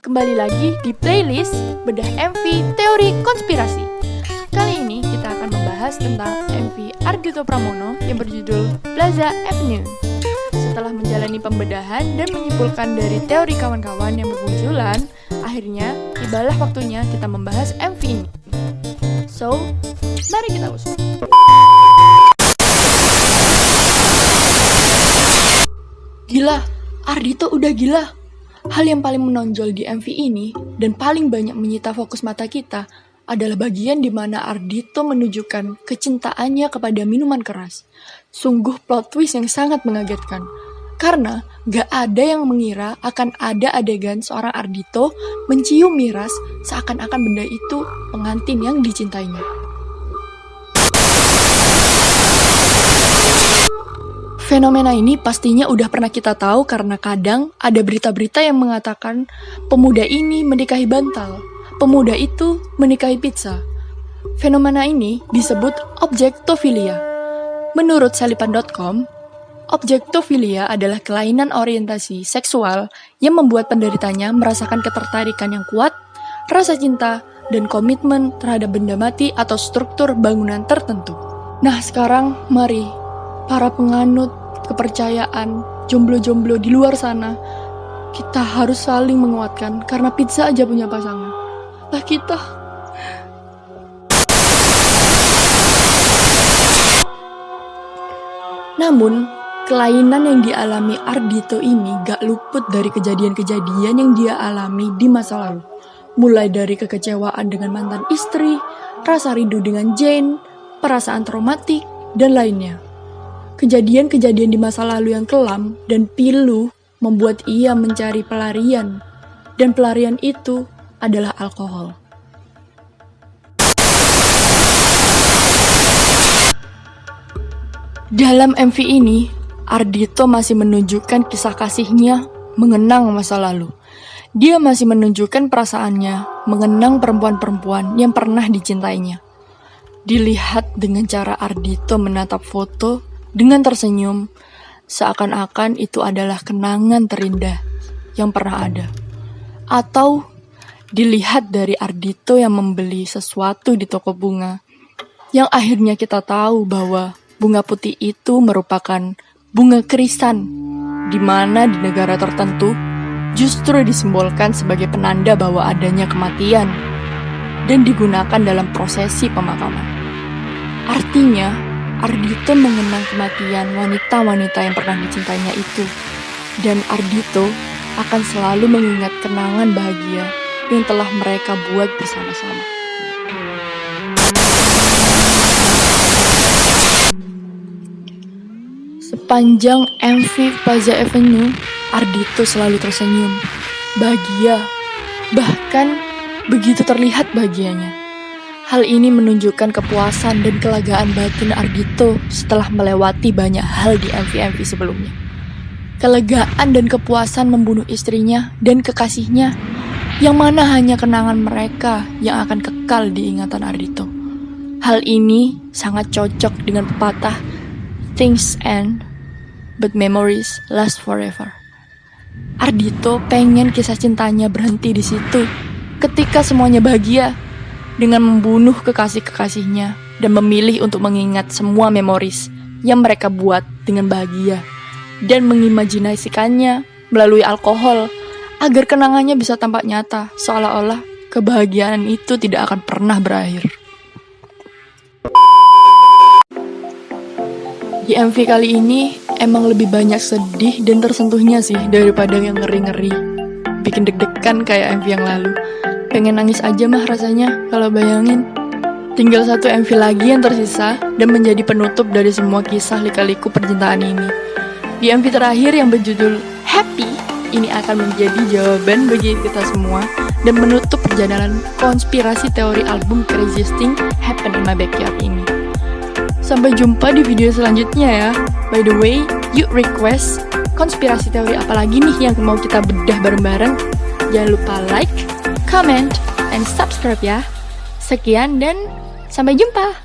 Kembali lagi di playlist Bedah MV Teori Konspirasi. Kali ini kita akan membahas tentang MV Ardhito Pramono yang berjudul Plaza Avenue. Setelah menjalani pembedahan dan menyimpulkan dari teori kawan-kawan yang bermunculan, akhirnya tibalah waktunya kita membahas MV ini. So, mari kita usul. Gila, Ardhito udah gila. Hal yang paling menonjol di MV ini dan paling banyak menyita fokus mata kita adalah bagian di mana Ardhito menunjukkan kecintaannya kepada minuman keras. Sungguh plot twist yang sangat mengagetkan. Karena gak ada yang mengira akan ada adegan seorang Ardhito mencium miras seakan-akan benda itu pengantin yang dicintainya. Fenomena ini pastinya udah pernah kita tahu karena kadang ada berita-berita yang mengatakan pemuda ini menikahi bantal, pemuda itu menikahi pizza. Fenomena ini disebut objektofilia. Menurut salipan.com, objektofilia adalah kelainan orientasi seksual yang membuat penderitanya merasakan ketertarikan yang kuat, rasa cinta, dan komitmen terhadap benda mati atau struktur bangunan tertentu. Nah sekarang mari para penganut kepercayaan jomblo-jomblo di luar sana, kita harus saling menguatkan karena pizza aja punya pasangan. Lah kita. Namun, kelainan yang dialami Ardhito ini gak luput dari kejadian-kejadian yang dia alami di masa lalu. Mulai dari kekecewaan dengan mantan istri, rasa rindu dengan Jane, perasaan traumatik, dan lainnya. Kejadian-kejadian di masa lalu yang kelam dan pilu membuat ia mencari pelarian, dan pelarian itu adalah alkohol. Dalam MV ini, Ardhito masih menunjukkan kisah kasihnya mengenang masa lalu. Dia masih menunjukkan perasaannya mengenang perempuan-perempuan yang pernah dicintainya. Dilihat dengan cara Ardhito menatap foto dengan tersenyum, seakan-akan itu adalah kenangan terindah yang pernah ada. Atau dilihat dari Ardhito yang membeli sesuatu di toko bunga, yang akhirnya kita tahu bahwa bunga putih itu merupakan bunga krisan, di mana di negara tertentu justru disimbolkan sebagai penanda bahwa adanya kematian dan digunakan dalam prosesi pemakaman. Artinya, Ardhito mengenang kematian wanita-wanita yang pernah dicintainya itu. Dan Ardhito akan selalu mengingat kenangan bahagia yang telah mereka buat bersama-sama. Sepanjang MV Plaza Avenue, Ardhito selalu tersenyum, bahagia, bahkan begitu terlihat bahagianya. Hal ini menunjukkan kepuasan dan kelegaan batin Ardhito setelah melewati banyak hal di MV-MV sebelumnya. Kelegaan dan kepuasan membunuh istrinya dan kekasihnya, yang mana hanya kenangan mereka yang akan kekal di ingatan Ardhito. Hal ini sangat cocok dengan pepatah "Things end, but memories last forever". Ardhito pengen kisah cintanya berhenti di situ, ketika semuanya bahagia, dengan membunuh kekasih-kekasihnya dan memilih untuk mengingat semua memoris yang mereka buat dengan bahagia dan mengimajinasikannya melalui alkohol agar kenangannya bisa tampak nyata, seolah-olah kebahagiaan itu tidak akan pernah berakhir. Di MV kali ini emang lebih banyak sedih dan tersentuhnya sih daripada yang ngeri-ngeri, bikin deg-degan kayak MV yang lalu. Pengen nangis aja mah rasanya kalau bayangin. Tinggal satu MV lagi yang tersisa dan menjadi penutup dari semua kisah lika-liku percintaan ini. Di MV terakhir yang berjudul Happy, ini akan menjadi jawaban bagi kita semua dan menutup perjalanan konspirasi teori album Craziest Thing Happen in My Backyard ini. Sampai jumpa di video selanjutnya ya. By the way, yuk request konspirasi teori apa lagi nih yang mau kita bedah bareng-bareng. Jangan lupa like, comment, and subscribe ya. Sekian dan sampai jumpa.